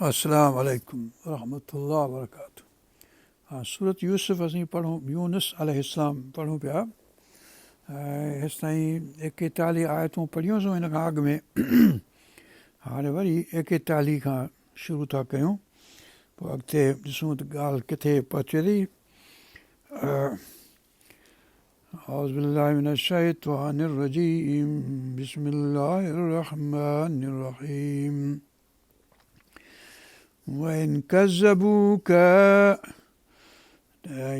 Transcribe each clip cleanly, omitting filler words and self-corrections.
السلام علیکم ورحمۃ اللہ وبرکاتہ. सूरत यूसुफ असीं पढ़ूं यूनुस अलैहिस्सलाम पढ़ूं पिया. हेसि ताईं 41 आयतूं पढ़ियूंसीं हिन खां अॻु में. हाणे वरी 41 खां शुरू था कयूं, पोइ अॻिते ॾिसूं त ॻाल्हि किथे पहुचे थी. أعوذ بالله من الشيطان الرجيم بسم الله الرحمن الرحيم وإن كذبوك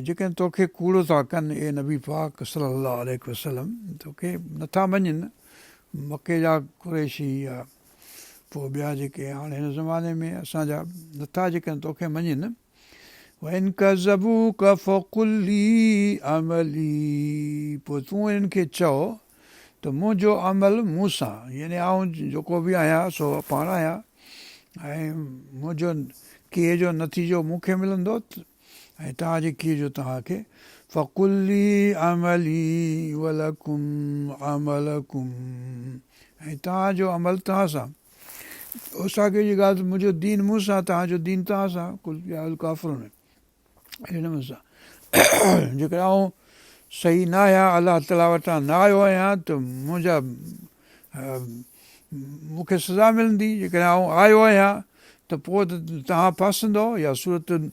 जेकॾहिं तोखे कूड़ो था कनि ए नबी पाक सल्लल्लाहु अलैहि वसल्लम, तोखे नथा मञनि मके जा कुरैशी या पोइ ॿिया जेके हाणे हिन ज़माने में असांजा नथा जेकॾहिं तोखे मञनि. وإن كذبوك فقل لي عملي, पोइ तूं इन्हनि खे चओ त मुंहिंजो अमल मूं सां, यानी आउं जेको बि आहियां सो पाण आहियां ऐं मुंहिंजो कीअं जो नतीजो मूंखे मिलंदो ऐं तव्हांजे कीअं जो तव्हांखे. فقل لي عملي ولكم عملكم, ऐं तव्हांजो अमल तव्हां सां. असांखे इहा ॻाल्हि मुंहिंजो दीन मूं सां, तव्हांजो दीन तव्हां सां. कुल काफ़िरुनि अहिड़े नमूने सां. जेकर आउं सही न आहियां, अलाह ताला वटां न आयो आहियां, त मुंहिंजा मूंखे सज़ा मिलंदी. जेकॾहिं आउं आयो आहियां त पोइ त तव्हां फासंदो. या सूरत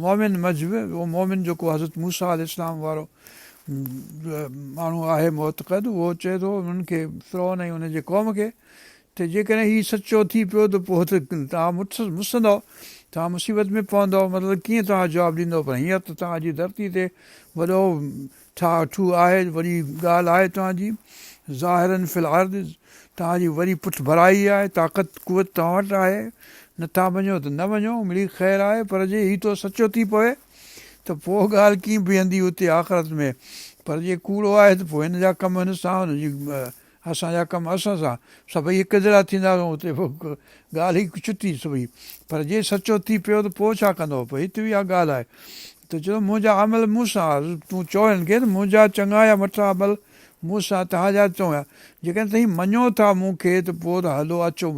मोमिन मजहब, उहो मोमिन जेको हज़रत मूसा अलैहिस्सलाम वारो माण्हू आहे मुतक़द, उहो चए थो उन्हनि खे, फ़िरौन ऐं उनजे क़ौम खे, त जेकॾहिं हीउ सचो थी पियो त पोइ त तव्हां मुसंदव, तव्हां मुसीबत में पवंदव. मतिलबु कीअं तव्हां जवाबु ॾींदव? पर हींअर त तव्हांजी धरती ते वॾो ठाठू आहे, वॾी ॻाल्हि आहे तव्हांजी. ज़ाहिरन फिल अर्द, तव्हांजी वरी पुठि भराई आहे, ताक़त कुवत तव्हां वटि आहे. नथा मञो त न मञो, मिली ख़ैरु आहे. पर जे हीउ तो सचो थी पवे त पोइ ॻाल्हि कीअं बीहंदी उते आख़िरत में. पर जे कूड़ो आहे त पोइ हिन जा कम हिन सां, हुनजी असांजा कम असां सां, सभई हिकु जहिड़ा थींदा. उते पोइ ॻाल्हि ई छुटी सभई. पर जे सचो थी पियो त पोइ छा कंदो? पोइ हिते इहा ॻाल्हि आहे त चलो मुंहिंजा अमल मूं सां. तूं चओ हिन खे त मुंहिंजा चङा या मटा अमल मूं सां, तव्हांजा चओ. जेकॾहिं तव्हीं मञो था मूंखे त पोइ त हलो अचो.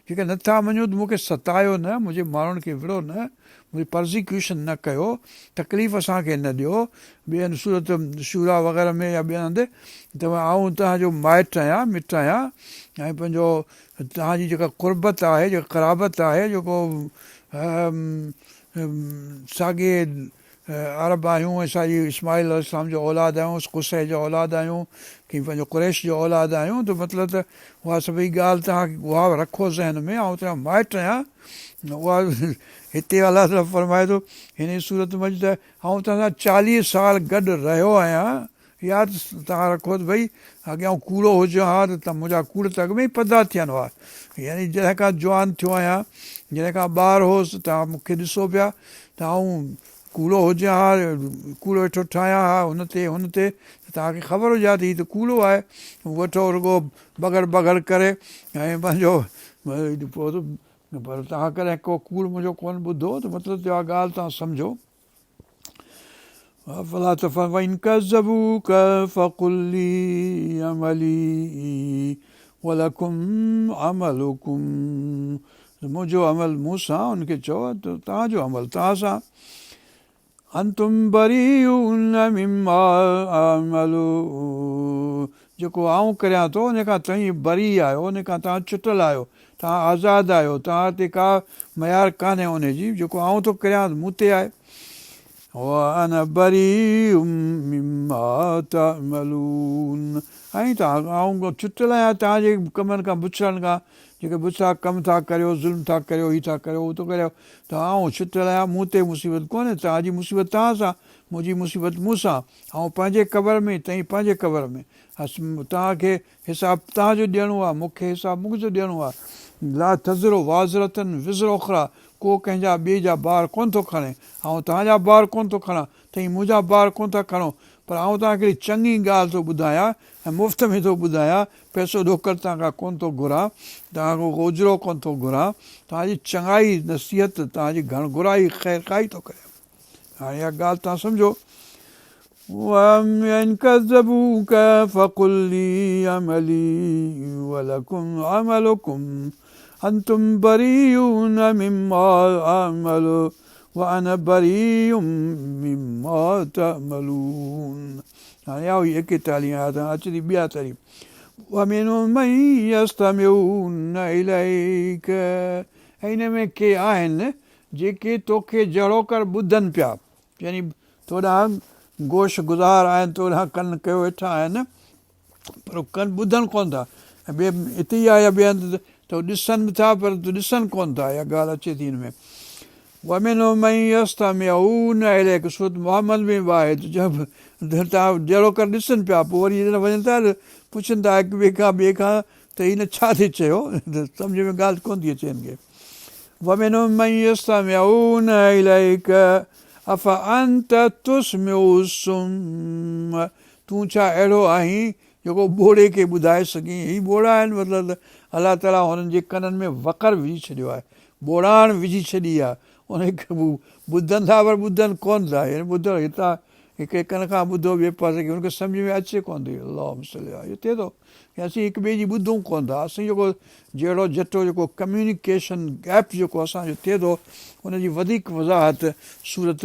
जेकॾहिं नथा मञो त मूंखे सतायो न, मुंहिंजे माण्हुनि खे विढ़ो न, मुंहिंजी परसिक्यूशन न कयो, तकलीफ़ असांखे न ॾियो. ॿियनि सूरत शूरा वग़ैरह में या ॿियनि हंधि त आउं तव्हांजो माइटु आहियां, मिटु आहियां, ऐं पंहिंजो तव्हांजी जेका कुर्बत आहे, जेका क़राबत आहे, जेको साॻे अरब आहियूं, असांजी इस्माईल अलैहिस्सलाम जो औलाद आहियूं, कुसै जो औलाद आहियूं, की पंहिंजो कुरैश जो औलाद आहियूं. त मतिलबु त उहा सभई ॻाल्हि तव्हां उहा रखो ज़हन में. ऐं तव्हां माइटु आहियां, उहा हिते अलाह ताला फरमाए थो हिन सूरत में त आउं तव्हां सां 40 साल गॾु रहियो आहियां. यादि तव्हां रखो त भई अॻियां कूड़ो हुजे हा त मुंहिंजा कूड़ त अॻु में ई पदा थियनि हुआ. यानी जॾहिं खां जवान थियो आहियां, जॾहिं खां ॿार होसि, तव्हां मूंखे ॾिसो पिया त आउं कूड़ो हुजे हा, कूड़ो वेठो ठाहियां हा हुन ते तव्हांखे ख़बर हुजे हा त हीउ त कूड़ो आहे. वठो रुॻो बगड़ बगड़ करे ऐं पंहिंजो पोइ पर तव्हां कॾहिं को कूड़ मुंहिंजो कोन ॿुधो, त मतिलबु इहा ॻाल्हि तव्हां सम्झो. فلا وإن كذبوك فقل لي عملي ولكم عملكم, मुंहिंजो अमल मूं सां, हुनखे चओ त तव्हांजो अमल तव्हां सां. अंतुम बरीउन मिम्मा अमलू, जेको आउं करियां थो उन खां तव्हीं बरी आहियो, उन खां तव्हां छुटल आहियो, तव्हां आज़ादु आहियो. तव्हां ते का मयार कान्हे उनजी. जेको आउं थो करियां मूं ते आहे. وأنا بريء مما تعملون, ऐं आउं छुटल आहियां तव्हांजे कमनि खां, बुछड़नि खां. जेके बुछड़ा कमु था करियो, ज़ुल्म था करियो, हीअ था करियो, उहो थो करियो, त आउं छुटल आहियां. मूं ते मुसीबत कोन्हे. तव्हांजी मुसीबत तव्हां सां, मुंहिंजी मुसीबत मूं सां. ऐं पंहिंजे क़बर में, तव्हीं पंहिंजे क़बर में. तव्हांखे हिसाबु तव्हांजो ॾियणो आहे, मूंखे हिसाबु मुंहिंजो ॾियणो आहे. ला तज़रो वाज़रतन विज़रो उख़रा, को कंहिंजा ॿिए जा ॿार कोन थो खणे. ऐं तव्हांजा ॿार कोन थो खणां, तव्हीं मुंहिंजा ॿार कोन था खणो. पर आउं तव्हांखे चङी ॻाल्हि थो ॿुधायां ऐं मुफ़्त में थो ॿुधायां. पैसो ॾोकर तव्हांखां कोन थो घुरां, तव्हांखां ओजिरो कोन थो घुरां. तव्हांजी चङाई नसीहत, तव्हांजी घुराई ख़ैर खाई थो करे. हाणे इहा ॻाल्हि तव्हां सम्झो. وإن كذبوك فقل لي عملي ولكم عملكم अंतुम बरीउन मिम्मा अअमलु व अना बरीउम मिम्मा तअमलून। हाणे आओ 41 आयत अचे थी ॿिया तरी वमिनहुम मन यस्तमिऊन इलैक। ऐं हिन में के आहिनि जेके तोखे जहिड़ो कर ॿुधनि पिया, यानी तोॾां गोश गुज़ार आहिनि, तोॾां कनि कयो वेठा आहिनि, पर कनि ॿुधनि कोन था। ऐं ॿिए हिते ई आहे या ॿिए हंधि त ॾिसनि बि था पर ॾिसनि कोन था। इहा ॻाल्हि अचे थी हिन में वमिनहुम मन यस्तमिऊन इलैक। सूरत मोहम्मद में बि आहे तव्हां जहिड़ो कर ॾिसनि पिया, पोइ वरी वञनि था पुछनि था हिक ॿिए खां त हिन छा थी चयो, सम्झ में ॻाल्हि कोन थी अचे हिन खे। ومنهم من يستمعون إليك أفأنت تسمع الصم। तूं छा अहिड़ो आहीं जेको ॿोड़े खे ॿुधाए सघीं। ही ॿोड़ा आहिनि, मतिलबु अलाह ताला हुननि जे कननि में वक़र विझी छॾियो आहे, ॿोड़ाण विझी छॾी आहे, उनखे ॿुधनि था पर ॿुधनि कोन था। यानी ॿुधो हितां हिकिड़े कन खां ॿुधो ॿिए पासे खे हुनखे सम्झ में अचे कोन थी। अलाह इहो थिए थो की असीं हिक ॿिए जी ॿुधूं कोन था। असीं जेको जहिड़ो जटो जेको कम्यूनिकेशन गैप जेको असांजो थिए थो उनजी वधीक वज़ाहत सूरत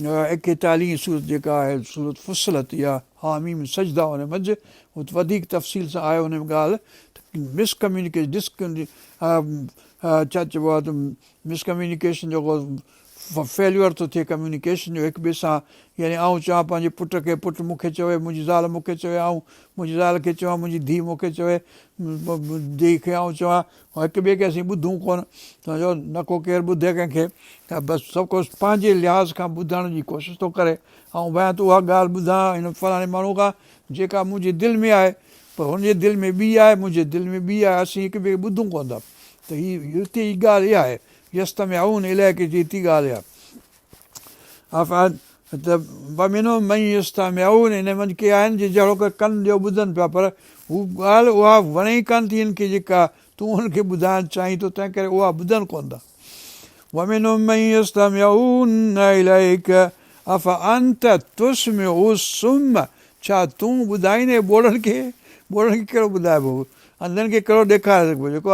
41 सूरत जेका आहे सूरत फुसलत या हामीम सजदा हुन मंझि वधीक तफ़सील सां आयो हुन में ॻाल्हि मिसकम्यूनिकेशन छा चइबो आहे त मिसकम्यूनिकेशन जेको फेल्यूअर थो थिए कम्यूनिकेशन जो हिक ॿिए सां। यानी आउं चवां पंहिंजे पुट खे, पुटु मूंखे चवे, मुंहिंजी ज़ाल मूंखे चवे, आउं मुंहिंजी ज़ाल खे चवां, मुंहिंजी धीउ मूंखे चवे, धीउ खे आउं चवां, हिक ॿिए खे असीं ॿुधूं कोन। सम्झो न को केरु ॿुधे कंहिंखे त बसि सभु कुझु पंहिंजे लिहाज़ खां ॿुधण जी कोशिशि थो करे। ऐं भया त उहा ॻाल्हि ॿुधां हिन फलाणे माण्हू खां जेका मुंहिंजे दिलि में आहे, पर हुनजे दिलि में ॿी आहे, मुंहिंजे दिलि में ॿी आहे, असीं हिक ॿिए खे ॿुधूं कोन था। त हिते ई ॻाल्हि इहा आहे, यस्तमिऊन इलैक जी हिते ॻाल्हि आहे। त वमिनहुम मन यस्तमिऊन हिन मंझि के आहिनि जे जहिड़ो कर कनि ॾियो ॿुधनि पिया, पर हू ॻाल्हि उहा वणे ई कान थी हिन खे जेका तूं हुनखे ॿुधाइणु चाहीं थो, तंहिं करे उहा ॿुधनि कोन था। वमिनहुम मन यस्तमिऊन इलैक अफअंत तुस्मिउ सुम। छा तूं ॿुधाईंदे ॿोड़नि खे? ॿोड़नि खे कहिड़ो ॿुधाइबो? अंधनि खे कहिड़ो ॾेखारे सघिबो? जेको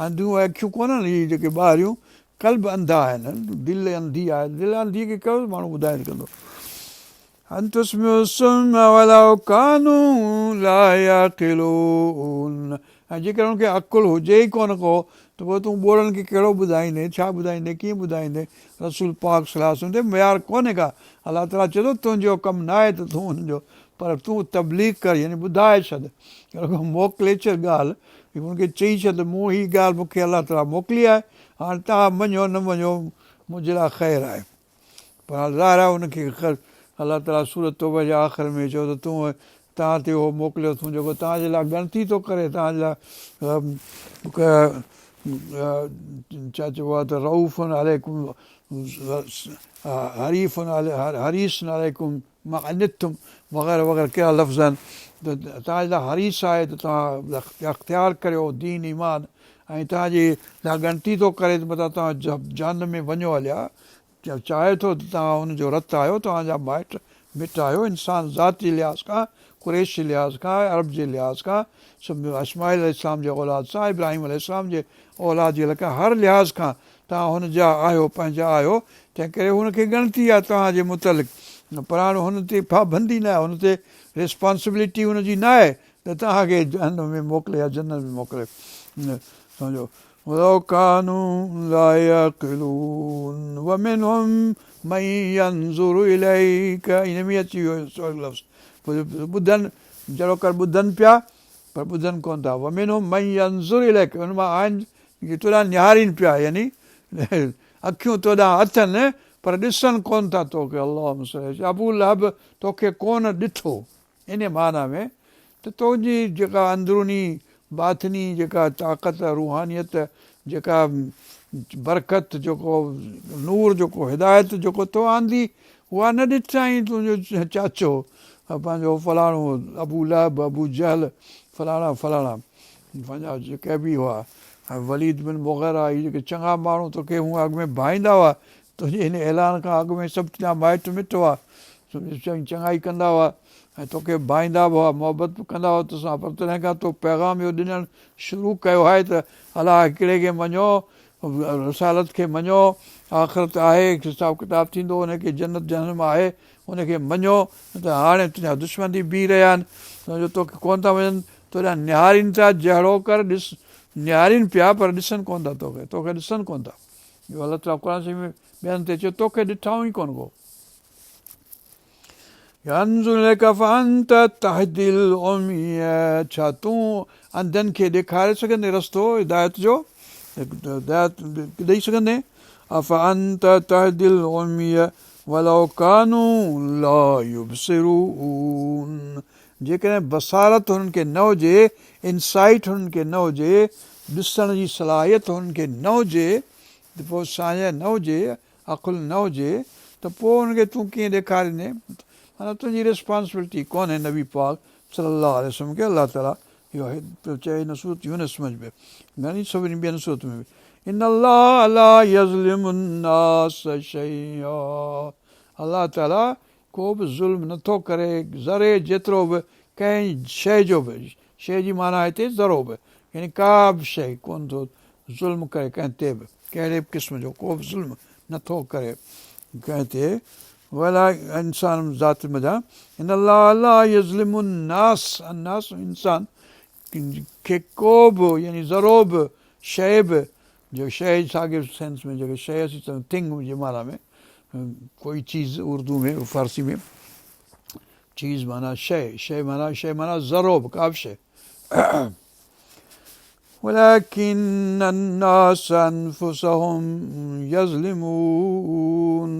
अंधियूं अखियूं कोन्हनि इहे जेके ॿाहिरियूं, कल्ब अंधा आहिनि, दिलि अंधी आहे, दिलि अंधी खे कहिड़ो माण्हू ॿुधाए सघंदो? अन तुस्मिउ सुम वलौ कानू ला याक़िलून। ऐं जेकर हुनखे अकुलु हुजे ई कोन को त पोइ तूं ॿोड़नि खे कहिड़ो ॿुधाईंदे, छा ॿुधाईंदे, कीअं ॿुधाईंदे? रसूल पाक सलाह ते मयार कोन्हे का। अलाह ताला चए थो तुंहिंजो कमु न आहे त तूं हुनजो, पर तूं तबलीग कर, यानी ॿुधाए छॾ, मोकिले छॾ ॻाल्हि, हुनखे चई छॾ मूं हीअ ॻाल्हि मूंखे अलाह ताला मोकिली आहे, हाणे तव्हां मञो न मञो मुंहिंजे लाइ ख़ैरु आहे। पर हाणे ज़ाहिर आहे हुनखे अलाह ताला सूरत तौबा जे आख़िर में चयो त तूं तव्हां ते उहो मोकिलियो अथऊं जेको तव्हांजे लाइ ॻणती थो करे, तव्हांजे लाइ छा चइबो आहे त रऊफ़ुन अलैकुम हरीफ़ुन हरीसन अलैकुम मानितुम वग़ैरह वग़ैरह कहिड़ा लफ़्ज़ आहिनि। त तव्हांजे लाइ हरीस आहे त तव्हां अख़्तियार करियो दीन ईमान, ऐं तव्हांजे लाइ ॻणती थो करे त मतिलबु तव्हां जहन्नम में वञो हलिया, चाहे थो त तव्हां हुनजो रतु आहियो, तव्हांजा माइट मिट आहियो, इंसानु ज़ाती लिहाज़ खां, कुरैश जे लिहाज़ खां, अरब जे लिहाज़ खां, इस्माईल इस्लाम जे औलाद सां, इब्राहिम इस्लाम जे औलाद जे खां, हर लिहाज़ खां तव्हां हुनजा आहियो, पंहिंजा आहियो, तंहिं करे हुनखे ॻणती आहे तव्हांजे मुतलिक़। पर हाणे हुन ते पाबंदी न आहे, हुन ते रिस्पॉन्सिबिलिटी हुनजी न आहे त तव्हांखे जहन्नम में मोकिले या जन्नत में मोकिले। सम्झो वलौ कानू ला याक़िलून वमिनहुम मन यंज़ुरु इलैक। इन में अची वियो लफ़्ज़, ॿुधनि जहिड़ो कर ॿुधनि पिया पर ॿुधनि कोन था। वमिनहुम मन यंज़ुरु इलैक, हुन मां आहिनि तोॾां निहारीनि पिया, यानी अखियूं तोॾां अथनि पर ॾिसनि कोन था तोखे। अलाह अबू लहब तोखे कोन ॾिठो, इन माना में त तुंहिंजी जेका अंदरूनी बाथनी जेका ताक़त रूहानियत जेका बरकत जेको नूर जेको हिदायत जेको तो आंदी उहा न ॾिठाई। तुंहिंजो चाचो पंहिंजो फलाणो अबू लहब अबू जहल फलाणा फलाणा पंहिंजा जेके बि हुआ वलीद बिन मुग़ीरा, इहे जेके चङा माण्हू तोखे हूअं अॻु में भाईंदा हुआ, तुंहिंजे हिन ऐलान खां अॻु में सभु तुंहिंजा माइट मिट हुआ, चङाई कंदा हुआ, ऐं तोखे भाईंदा बि हुआ, मोहबत बि कंदा हुआ तोसां, पर तॾहिं खां तो पैगाम इहो ॾियणु शुरू कयो आहे त अलाह हिकिड़े खे मञो, रसालत खे मञो, आख़िरत आहे, हिसाब किताब थींदो, हुनखे जन्नत जहन्नम आहे, हुनखे मञो। त हाणे तुंहिंजा दुश्मन थी बीह रहिया आहिनि, सम्झो तोखे कोन था मञनि, तुंहिंजा निहारीनि था, जहिड़ो कर ॾिस, निहारीनि पिया पर ॾिसनि कोन था, तोखे ॾिसनि कोन था। इहो अलाह ताला क़ुर शरीफ़ में ॿियनि ते चयो, तोखे ॾिठऊं ई कोन को। छा तूं अंधनि खे ॾेखारे सघंदे रस्तो हिदायत जो, हिदायत ॾेई सघंदे? जेकॾहिं बसारत हुननि खे न हुजे, इनसाइट हुननि खे न हुजे, ॾिसण जी सलाहियत हुननि खे न हुजे, त पोइ साञ न हुजे, अक़ुलु न हुजे, त पोइ हुनखे तूं कीअं ॾेखारींदे? माना तुंहिंजी रिस्पॉन्सिबिलिटी कोन्हे नबी पाक सल्लल्लाहु अलैहि वसल्लम खे। अलाह ताला इहो पियो चए हिन सूरत यूनुस में बि, घणी सभिनी ॿियनि सूरत में बि, इन अल्लाह ला यज़लिमु अन्नास शैआ, अलाह ताला को बि ज़ुल्म नथो करे, ज़रे जेतिरो बि कंहिं शइ जो बि, शइ जी माना हिते ज़रो बि, यानी का बि शइ कोन थो ज़ुल्म करे कंहिं ते बि, कहिड़े बि क़िस्म जो को बि ज़ुल्म नथो करे कंहिं ते, वला इंसान ज़ात मज़ा। इन अल्लाह ला यज़लिमु अन्नास, अन्नास इंसान खे को बि यानी ज़रो बि शइ बि, जो शइ साॻे सेंस में जेके शइ असीं चऊं थिंग जे माना में, कोई चीज़ उर्दू में फारसी में, चीज़ माना शइ, शइ माना ज़रो बि का बि शइ। वलकिन अन्नास अनफुसहुम यज़लिमून,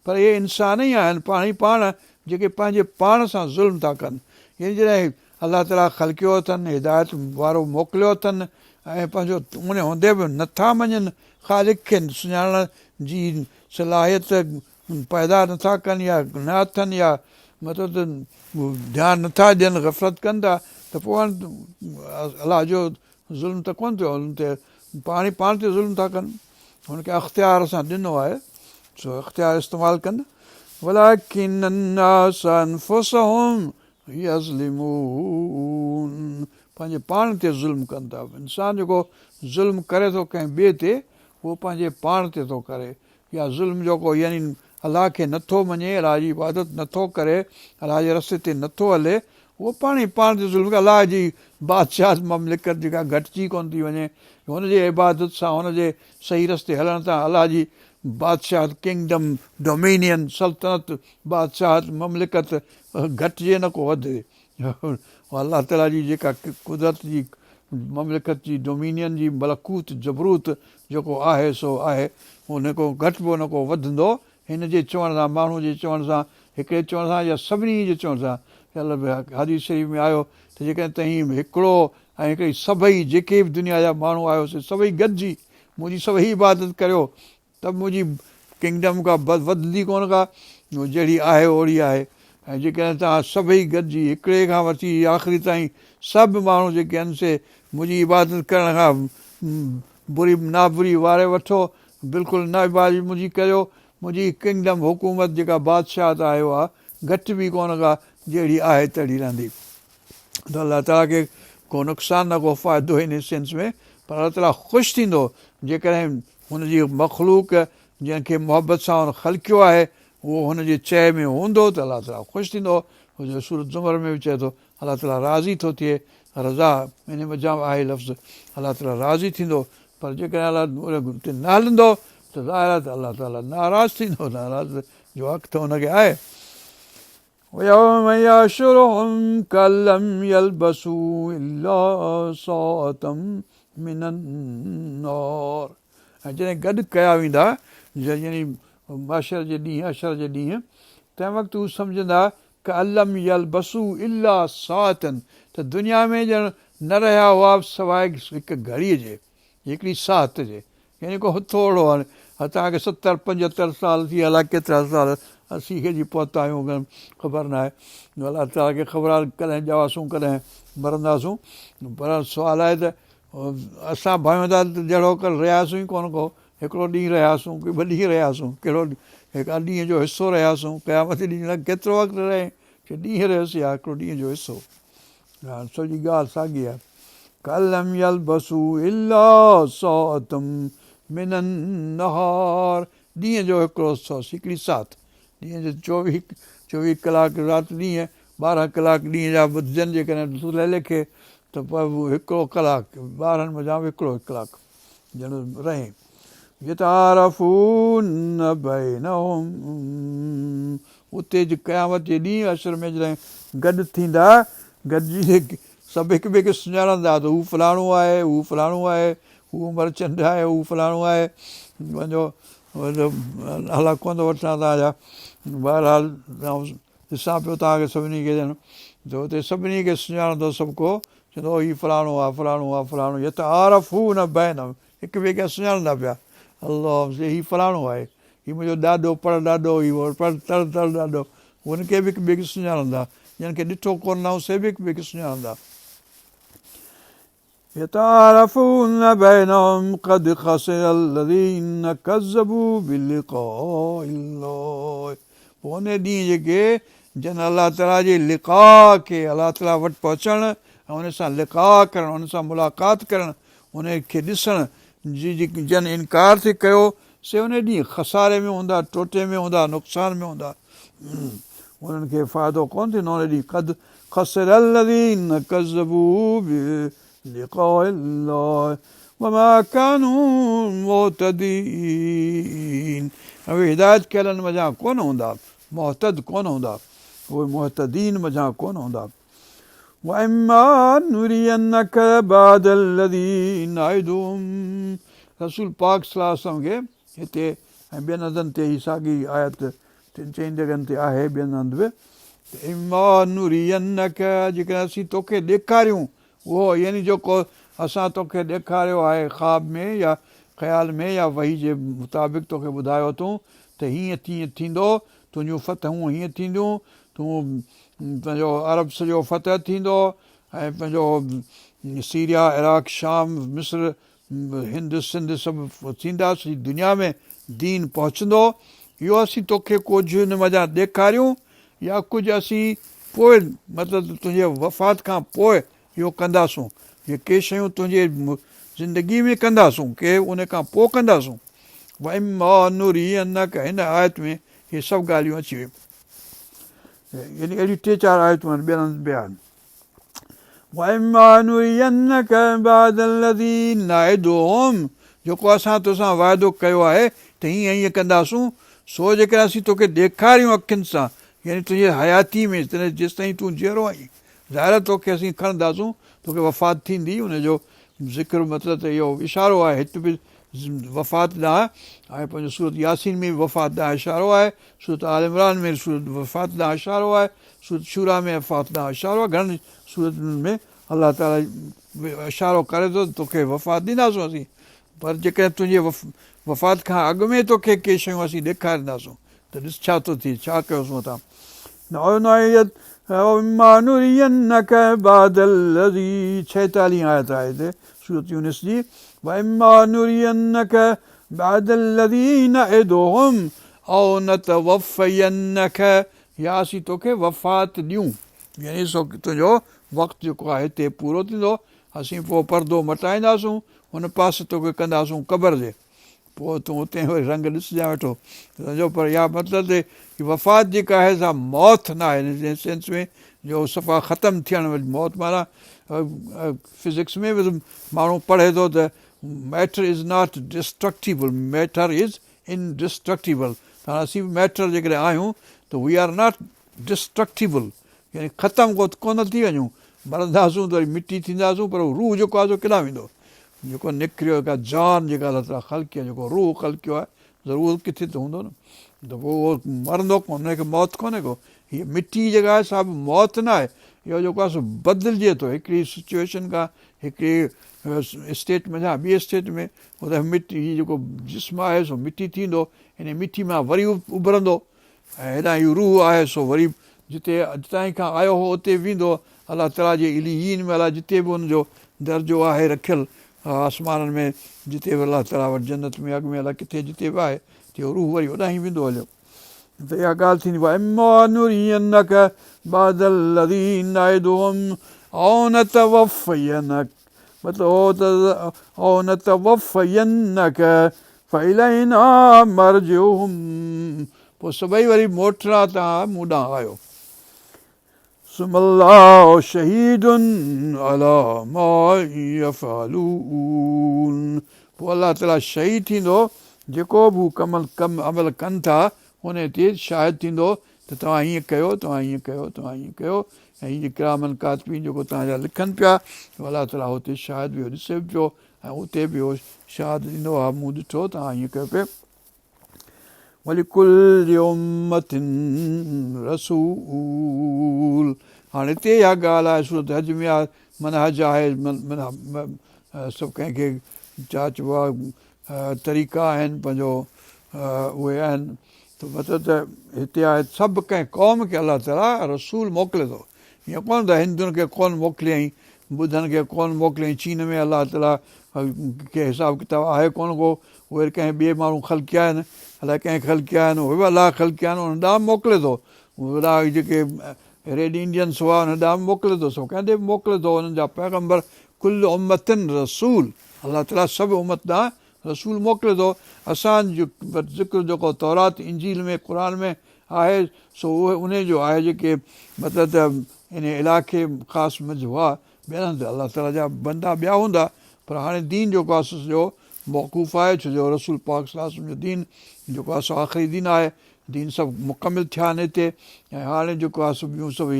पर इहे इंसान ई आहिनि, पाण ई पाण जेके पंहिंजे पाण सां ज़ुल्म था कनि। यानी जॾहिं अलाह ताला ख़लकियो अथनि, हिदायत वारो मोकिलियो अथनि, ऐं पंहिंजो उन हूंदे बि नथा मञनि, ख़ालिक खे सुञाणण जी सलाहियत पैदा नथा कनि, या न अथनि, या मतिलबु त ध्यानु नथा ॾियनि, ग़फ़लत कनि था, त पोइ हाणे अलाह जो ज़ुल्म त कोन थियो, हुन ते पाण ते ज़ुल्म था कनि। हुनखे अख़्तियार असां ॾिनो आहे, सो अख़्तियार इस्तेमालु कनि। वलकिन अन्नास अनफुसहुम यज़लिमून, पंहिंजे पाण ते ज़ुल्म कनि था। इंसानु जेको ज़ुल्म करे थो कंहिं ॿिए ते, उहो पंहिंजे पाण ते थो करे, या ज़ुल्म जेको यानी अलाह खे नथो मञे, अलाह जी इबादत नथो करे, अलाह जे रस्ते ते नथो हले, उहो पाण ई पाण ते ज़ुल्म, अलाह जी बादशाह ममलिकत जेका घटिजी कोन थी वञे, हुनजे इबादत सां, हुनजे सही रस्ते हलण सां अलाह जी बादशाह, किंगडम, डोमिनियन, सल्तनत, बादशाह, ममलिकत घटिजे न को वधे। अलाह ताला जी जेका कुदरत जी ममलिकत जी, डोमिनियन जी मलकूत, जबरूत जेको आहे सो आहे, उन को घटिबो न को वधंदो, हिन जे चवण सां, माण्हू जे चवण सां, हिकिड़े चवण सां, या सभिनी जे चवण सां। हदीस शरीफ़ में आयो त जेकॾहिं तव्हीं हिकिड़ो ऐं हिकिड़ी सभई जेके बि दुनिया जा माण्हू आयोसीं, सभई गॾिजी मुंहिंजी सभई इबादत करियो, त मुंहिंजी किंगडम का वधंदी कोन का, जहिड़ी आहे ओड़ी आहे। ऐं जेकॾहिं तव्हां सभई गॾिजी हिकिड़े खां वठी आख़िरी ताईं सभु माण्हू जेके आहिनि से मुंहिंजी इबादत करण खां बुरी नाबुरी वारे वठो, बिल्कुलु न इबादत मुंहिंजी करियो, मुंहिंजी किंगडम हुकूमत जेका बादशाह आहे उहा घटि बि कोन का, जहिड़ी आहे तहिड़ी रहंदी। त अलाह ताला खे को नुक़सानु न को फ़ाइदो हिन सेंस में, पर अलाह ताला ख़ुशि थींदो जेकॾहिं हुनजी मख़लूक जंहिंखे मोहबत सां हुन ख़लकियो आहे, उहो हुनजे चए में हूंदो, त अलाह ताला ख़ुशि थींदो। हुन सूरत ज़ुमर में बि चए थो अलाह ताला राज़ी थो थिए, रज़ा इन वजह आहे लफ़्ज़, अलाह ताला राज़ी थींदो। पर जेकॾहिं अलाह उते न हलंदो त ज़ाहिर आहे त अलाह ताला नाराज़ थींदो, नाराज़ जो हक़ त हुनखे आहे। ويوم يحشرهم كأن لم يلبثوا إلا ساعة من النار, ऐं जॾहिं गॾु कया वेंदा, यानी माशर जे ॾींहुं, अशर जे ॾींहुं, तंहिं वक़्तु हू सम्झंदा क अलम यलबसू इला सातन, त दुनिया में ॼण न रहिया हुआ सवाइ हिकु घड़ीअ जे, हिकिड़ी सात जे, यानी को थोरो हाणे तव्हांखे 70-75 साल थी अलाए केतिरा साल असीं खे जी पहुता आहियूं, ख़बर न आहे, अलाह ताला खे ख़बर आहे कॾहिं ॼावासूं कॾहिं मरंदासूं। पर सुवालु आहे त असां भायूं था त जहिड़ो कर रहियासीं ई कोन को, हिकिड़ो ॾींहुं रहियासीं की ॿ ॾींहं रहियासीं, कहिड़ो हिकु ॾींहं जो हिसो रहियासीं, क़यामत ॾींहुं केतिरो वक़्तु रहे, कि ॾींहं जो हिसो आहे, हिकिड़ो ॾींहं जो हिसो। हाणे सॼी ॻाल्हि साॻी आहे। कलम यलबसू इल्ला साअतम मिनन नहार, ॾींहं जो हिकिड़ो हिकिड़ी साथ, ॾींहं जो 24 कलाक राति ॾींहं, 12 कलाक ॾींहं जा ॿुधजनि जेकॾहिं लेखे त पोइ हिकिड़ो कलाकु 12 मज़ा हिकिड़ो कलाकु ॼण रहे। यतारफून बैनहुम, उते क़यामत जे ॾींहुं असर में जॾहिं गॾु थींदा, गॾिजी सभु हिक ॿिए खे सुञाणंदा त हू फलाणो आहे, हू फलाणो आहे, हू उमर चंड आहे, हू फलाणो आहे। पंहिंजो नाला कोन थो वठां तव्हांजा, बहरहाल ॾिसां पियो तव्हांखे सभिनी खे ॼण त हुते सभिनी खे सुञाणंदो सभु को, चवंदो हीउ फलाणो आहे, फलाणो आहे, फलाणो। यतारफून बैनहुम, हिक ॿिए खे सुञाणंदा पिया, अलाह हीउ फलाणो आहे, हीउ मुंहिंजो ॾाॾो पढ़ ॾाॾो, हीउ पढ़ तर तर ॾाॾो, हुनखे बि हिक ॿिए खे सुञाणंदा, ॼण खे ॾिठो कोन हुओ से बि हिक ॿिए खे सुञाणंदा। यतारफून बैनहुम क़द खसिर الذين كذبوا بلقاء الله, पोइ उन ॾींहुं जेके जन अलाह ताला जे लिका खे, अलाह ताला वटि पहुचणु ऐं उन सां लिका करणु, उन सां मुलाक़ात करणु, उन खे ॾिसण जी जन इनकार थी कयो, से उन ॾींहुं खसारे में हूंदा, टोटे में हूंदा, नुक़सान में हूंदा, उन्हनि खे फ़ाइदो कोन थींदो उन ॾींहुं। क़द खसिर الذين كذبوا بلقاء الله وما كانوا मुहतदीन, उहे हिदायत कयलनि मज़ा कोन हूंदा, मुहतद कोन हूंदा, उहे मुहतदीन मज़ा कोन हूंदा। وَإِمَّا نُرِيَنَّكَ بَعْضَ الَّذِي نَعِدُهُمْ, रसूल पाक सल्लल्लाहु अलैहि वसल्लम खे हिते ऐं ॿियनि हंधनि ते ही साॻी आयत 3 जॻहनि ते आहे, ॿियनि हंधि बि। इमा नुरियनक, जेकॾहिं असीं तोखे ॾेखारियूं उहो, यानी जेको असां तोखे ॾेखारियो आहे ख़्वाब में या ख़्याल में या वही जे मुताबिक़ तोखे ॿुधायो अथऊं त हीअं तीअं थींदो, तुंहिंजूं फतहूं हीअं थींदियूं, तूं पंहिंजो अरब सॼो फतह थींदो ऐं पंहिंजो सीरिया, इराक, शाम, मिस्र, हिंद, सिंध सभु थींदा, सॼी दुनिया में दीन पहुचंदो। इहो असीं तोखे कुझु हिन मज़ा ॾेखारियूं या कुझु असीं पोइ मतिलबु तुंहिंजे वफ़ात खां पोइ इहो कंदासूं, इहे के शयूं तुंहिंजे ज़िंदगी में कंदासूं, के उन खां पोइ कंदासूं। वइमा नुरियनक, हिन आयत में इहे सभु ॻाल्हियूं अची वियूं, यानी अहिड़ियूं 3-4 आयतूं आहिनि, ॿियनि हंधि बि आहिनि। वइमा नुरियनक बअद الذी नइदुहुम, जेको असां तोसां वाइदो कयो आहे त हीअं हीअं कंदासूं, सो जेकॾहिं असीं तोखे ॾेखारियूं अखियुनि सां, यानी तुंहिंजे हयाती में जेसिताईं तूं जीअरो आहीं, ज़ाहिर तोखे असीं खणंदासूं, तोखे वफ़ात थींदी, उनजो ज़िक्र मतिलबु त इहो इशारो आहे, हिते बि वफ़ात ॾांहुं, ऐं पंहिंजो सूरत यासीन में बि वफ़ात ॾांहुं इशारो आहे, सूरत आल इमरान में सूरत वफ़ात ॾांहुं इशारो आहे, सूरत शूरा में वफ़ात ॾांहुं इशारो आहे। घणनि सूरतुनि में अलाह ताला इशारो करे थो तोखे वफ़ात ॾींदासूं असीं, पर जेकॾहिं तुंहिंजे वफ़ात खां अॻु में तोखे के शयूं असीं ॾेखारींदासूं त ॾिस छा थो थिए, छा कयोसीं असां। 46 आयत आहे हिते सूरत यूनिस जी। वइमा नुरियनक बअद الذी नइदुहुम औ नतवफ़यनक, या असीं तोखे वफ़ात ॾियूं, यानी सो तुंहिंजो वक़्तु जेको आहे हिते पूरो थींदो, असीं पोइ पर्दो मटाईंदासूं, हुन पासे तोखे कंदासूं क़बर जे, पोइ तूं उते वरी रंग ॾिसजांइ वेठो तुंहिंजो। पर इहा मतिलबु वफ़ात जेका आहे सा मौत न आहे, हिन सेंस में जो सफ़ा ख़तमु थियणु, मौत माना फिज़िक्स में बि माण्हू पढ़े थो त matter is not destructible, matter is indestructible. हाणे असीं बि मैटर जेकॾहिं आहियूं त वी आर नॉट डिस्ट्रक्टिबल, यानी ख़तमु कोन थी वञूं, मरंदासूं त वरी मिटी थींदासूं, पर रूह जेको आहे सो केॾांहुं वेंदो, जेको निकिरियो, जेका जान जेका अलाह ताला ख़ल्क़ी आहे, जेको रूह ख़ल्क़ियो आहे, ज़रूरु किथे त हूंदो न, त पोइ उहो मरंदो कोन, हुनखे मौत कोन्हे को। हीअ मिटी जेका आहे सा बि मौत न आहे, इहो जेको आहे सो बदिलिजे थो हिकिड़ी सिचुएशन खां हिकिड़ी स्टेट में या ॿिए स्टेट में, उहो त मिटी, हीअ जेको जिस्म आहे सो मिटी थींदो, हिन मिटी मां वरी उभरंदो, ऐं हेॾां इहो रूह आहे सो वरी जिते जितां खां आयो हो उते वेंदो, अलाह ताला जे इलीयीन में अलाह जिते बि हुनजो दर्जो आहे रखियलु आसमाननि में, जिते बि अलाह ताला वटि जन्नत में अॻु में अलाह किथे जिते बि आहे, त इहो रूह वरी होॾां ई वेंदो हलियो। त इहा ॻाल्हि थींदी وَإِمَّا نُرِيَنَّكَ بَعْضَ الَّذِي نَعِدُهُمْ أَوْ نَتَوَفَّيَنَّكَ أَوْ نَتَوَفَّيَنَّكَ فَإِلَيْنَا مَرْجِعُهُمْ पोइ सभई वरी मोटरा तव्हां मूं ॾांहुं आयो ثُمَّ اللَّهُ شَهِيدٌ عَلَى مَا يَفْعَلُونَ पोइ अलाह ताला शहीद थींदो जेको बि अमल कनि था उन ते शाहिद थींदो त तव्हां हीअं कयो तव्हां हीअं कयो तव्हां हीअं कयो ऐं हीअ किरामन कातिबीन जेको तव्हांजा लिखनि पिया अलाह ताला हुते शाहिद बि ॾिसे बि पियो ऐं उते बि उहो शाहिद ॾींदो हा मूं ॾिठो तव्हां हीअं कयो पिया وَلِكُلِّ أُمَّةٍ رَسُولٌ हाणे हिते इहा ॻाल्हि आहे सूरत हज में आहे मनहज आहे सभु कंहिंखे छा चइबो आहे तरीक़ा आहिनि पंहिंजो उहे आहिनि त मतिलबु त हिते आहे सभु कंहिं क़ौम खे अलाह ताला रसूल मोकिले थो हीअं कोन त हिंदुनि खे कोन मोकिलियईं ॿुधनि खे कोन मोकिलियईं चीन में अलाह ताला खे हिसाब किताब आहे कोन को उहे कंहिं ॿिए माण्हू ख़लकिया आहिनि अलाए कंहिं ख़लकिया आहिनि उहे बि अलाह ख़लकिया आहिनि उन ॾांहुं मोकिले थो वॾा जेके रेड इंडियन्स हुआ हुन ॾांहुं मोकिले थो सो कंहिं ॾे बि मोकिले थो हुननि जा पैगम्बर कुल उम्मतिन रसूल अलाह ताला सभु उम्मत ॾांहुं रसूल मोकिले थो असांजो ज़िक्र जेको तौरात इंजील में क़ुर में आहे सो उहे उन जो आहे जेके मतिलबु त इन इलाइक़े ख़ासि मंझि हुआ ॿियनि हंधि अलाह ताला जा बंदा ॿिया हूंदा पर हाणे दीन जेको आहे सो मौक़ूफ़ आहे छो जो रसूल पाक सलाहु जो दीन जेको आहे सो आख़िरी दीन आहे दीन सभु मुकमिल थिया आहिनि हिते ऐं हाणे जेको आहे सो ॿियूं सभु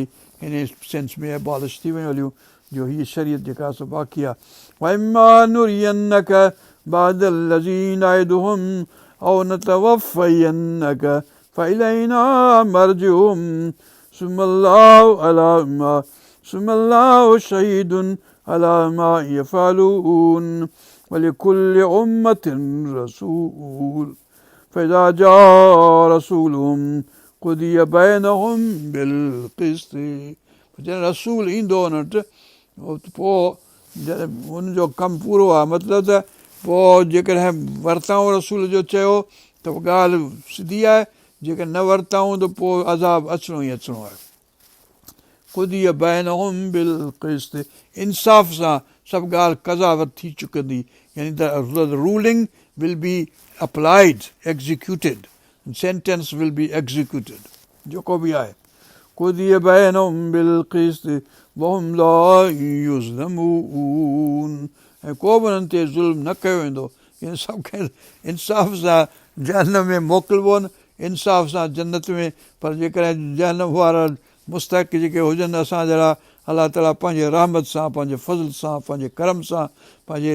इन सेंस में एबॉलिश थी वियूं हलियूं जो हीअ शरीयत जेका आहे सो बाक़ी आहे وَإِمَّا نُرِيَنَّكَ بَعْضَ الَّذِي نَعِدُهُمْ أَوْ نَتَوَفَّيَنَّكَ فَإِلَيْنَا مَرْجِعُهُمْ ثُمَّ اللَّهُ شَهِيدٌ عَلَى مَا يَفْعَلُونَ وَلِكُلِّ أُمَّةٍ رَسُولٌ فَإِذَا جَاءَ رَسُولُهُمْ قُضِيَ بَيْنَهُمْ بِالْقِسْطِ जॾहिं रसूल ईंदो हुन वटि पोइ जॾहिं हुनजो कमु पूरो आहे मतिलबु त पोइ जेकॾहिं वरिताऊं रसूल जो चयो त ॻाल्हि सिधी आहे जेकॾहिं न वरिताऊं त पोइ अज़ाब अचिणो ई अचिणो आहे ख़ुदीअ बैनहुम बिल्क़िस्त इंसाफ़ सां सभु ॻाल्हि कज़ावत थी चुकंदी यानी the ruling will be applied executed sentence will be executed जेको बि आहे ख़ुदीअ बैनहुम बिल्क़िस्त वहुम ला युज़लमून ऐं को बि हुननि ते ज़ुल्म न कयो वेंदो इन सभु खे इंसाफ़ सां जहन्नम में मोकिलिबो न इंसाफ़ सां जन्नत में पर जेकॾहिं जहन्नम वारा मुस्तहिक जेके हुजनि असां जहिड़ा अलाह ताला पंहिंजे रहमत सां पंहिंजे फज़ल सां पंहिंजे करम सां पंहिंजे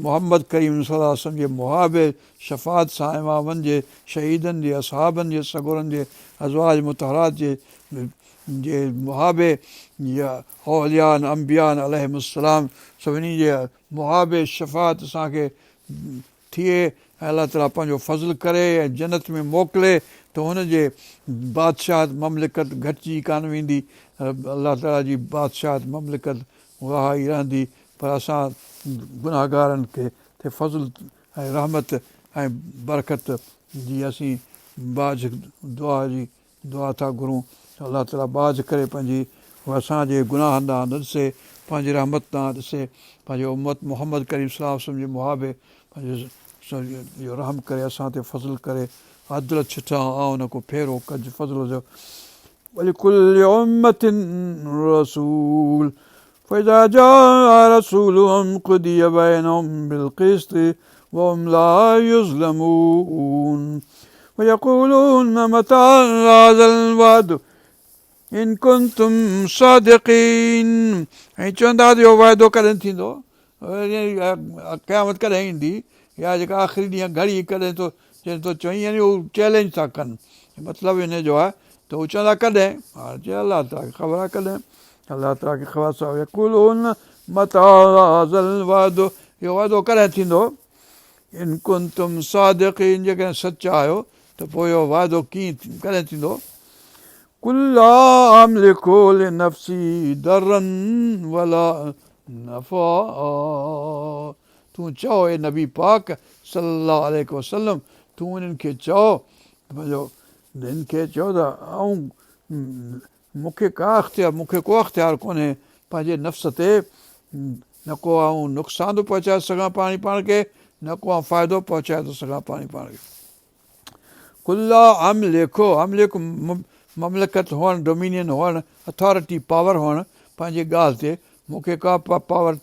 मोहम्मद करीम सल्लल्लाहु अलैहि वसल्लम जे मुहाबे शफ़ात सां इमामनि जे शहीदनि जे असहाबनि जे सगोरनि जे अज़वाज मुतहरात जे मुहाबे या औलियान अंबियान अलैहिमुस्सलाम सभिनी जे मुहाबे शफ़ात असांखे थिए ऐं अलाह ताला पंहिंजो फज़ल करे ऐं जन्नत में मोकिले त हुनजे बादशाहत ममलिकत घटिजी कान वेंदी अलाह ताला जी बादशाहत ममलिकत उहा ई रहंदी पर असां गुनाहगारनि खे फज़ल ऐं रहमत ऐं बरकत जी असीं बाज दुआ था घुरूं अलाह ताला बाज करे पंहिंजी असांजे गुनाहनि ॾांहुं न ॾिसे पंहिंजी रहमत ॾांहुं ॾिसे पंहिंजे उम्मत मोहम्मद करीम सल्लल्लाहु अलैहि वसल्लम जे मुहाबे पंहिंजो इहो रहम करे असां ते फज़ल करे अदल छिठा ऐं हुन को फेरो कज फज़ल जो وَلِكُلِّ أُمَّةٍ رَسُولٌ فَإِذَا جَاءَ رَسُولُهُمْ قُضِيَ بَيْنَهُمْ بِالْقِسْطِ وَهُمْ لَا يُظْلَمُونَ وَيَقُولُونَ مَتَىٰ هَٰذَا الْوَعْدُ إِن كُنتُمْ صَادِقِينَ ऐं चवंदा इहो वाइदो कॾहिं थींदो क़यामत कॾहिं ईंदी या जेका आख़िरी ॾींहुं घड़ी कॾहिं थो जॾहिं तो चवईं यानी उहो चैलेंज था कनि मतिलबु इन जो आहे त उहे चवंदा कॾहिं हाणे चए अलाह ताला खे ख़बर आहे कॾहिं अलाह ताला खे ख़बर आहे इहो वाइदो कॾहिं थींदो इन कुंतुम सादिक़ीन जेकॾहिं सचा आहियो त पोइ इहो वाइदो कीअं कॾहिं थींदो कुल ला अमलिकु लिनफ्सी दर्रन वला नफ़ा तूं चओ ए नबी पाक सल्लल्लाहु अलैहि वसल्लम तूं उन्हनि खे चओ पंहिंजो हिन खे चयो त मूंखे को अख़्तियार कोन्हे पंहिंजे नफ़्स ते, न को आऊं नुक़सान थो पहुचाए सघां पाण खे, न को आऊं फ़ाइदो पहुचाए थो सघां पाण खे। कुल्ला अमलिक ममलिकत हुअणु, डोमिनियन हुअणु, अथॉरिटी पावर हुअणु पंहिंजे ॻाल्हि ते, मूंखे का पावर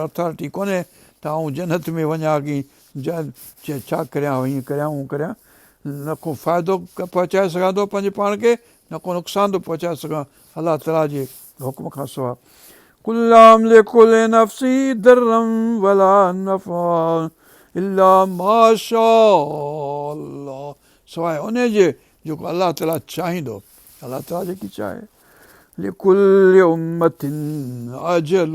अथॉरिटी कोन्हे त आऊं जन्नत में वञा की छा करियां, हीअं करियां हूअं करियां। न को फ़ाइदो पहुचाए सघां थो पंहिंजे पाण खे, न को नुक़सान थो पहुचाए सघां अलाह ताला जे हुकुम खां सवाइ। कुल अमलिकु लिनफ़्सी दर्रन वला नफ़अन इल्ला मा शाअ अल्लाह, सवाइ उन जे जेको अलाह ताला चाहींदो, अलाह ताला जेकी चाहे। लिकुल्लि उम्मतिन अजल,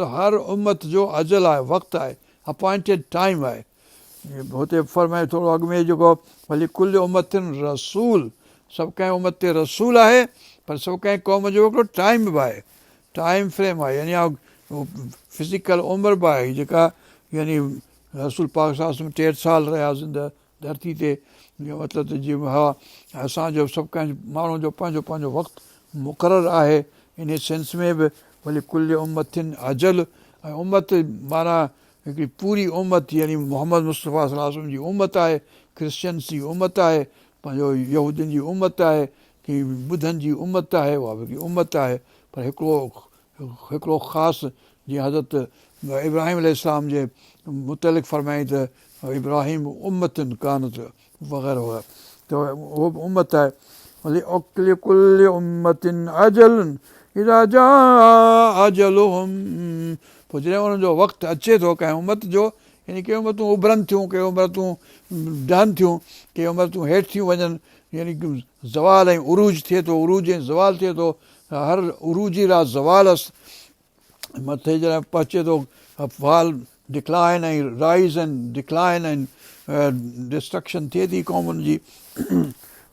हर उम्मत जो अजल आहे, वक़्तु आहे, अपॉइंटेड टाइम आहे। हुते फरमाए थोरो अॻु में जेको भली कुल उम्मतिन रसूल, सभु कंहिं उम्मत ते रसूल आहे, पर सभु कंहिं क़ौम जो हिकिड़ो टाइम बि आहे, टाइम फ्रेम आहे, यानी फिज़िकल उमिरि बि आहे जेका, यानी रसूल पाक सां 63 साल रहिया धरती ते, मतिलबु त जीअं हा असांजो सभु कंहिं माण्हू जो पंहिंजो पंहिंजो वक़्तु मुक़ररु आहे। इन सेंस में बि भली कुल उम्मतिन अजल, ऐं उम्मत माना हिकिड़ी पूरी उम्मत, यानी मोहम्मद मुस्तफ़ा सल्लल्लाहु अलैहि वसल्लम जी उम्मत आहे, क्रिश्चियन्स जी उम्मत आहे, पंहिंजो यहूदियुनि जी उम्मत आहे, की ॿुधनि जी उम्मत आहे, उहा बि हिकिड़ी उम्मत आहे। पर हिकिड़ो ख़ासि जीअं हज़रत इब्राहिम अलैहिस्सलाम जे मुतलिक़ फरमाई त इब्राहिम उम्मतिन कानत वग़ैरह वग़ैरह, त उहो बि उम्मत आहे। लिकुल्लि उम्मतिन अजल इज़ा जाअ अजलुहुम, पोइ जॾहिं उन्हनि जो वक़्तु अचे थो कंहिं उम्मत जो, यानी कंहिं उम्मतूं उभरनि थियूं, कंहिं उम्मतूं ढहनि थियूं, कंहिं उम्मतूं हेठि थियूं वञनि, यानी ज़वाल ऐं उरूज थिए थो, उरूज ऐं ज़वाल थिए थो, हर उरूजी राह ज़वाल मथे जॾहिं पहुचे थो, फाल डिक्लाइन ऐं राइज़ एंड डिक्लाइन ऐं डिस्ट्रक्शन थिए थी क़ौमुनि जी।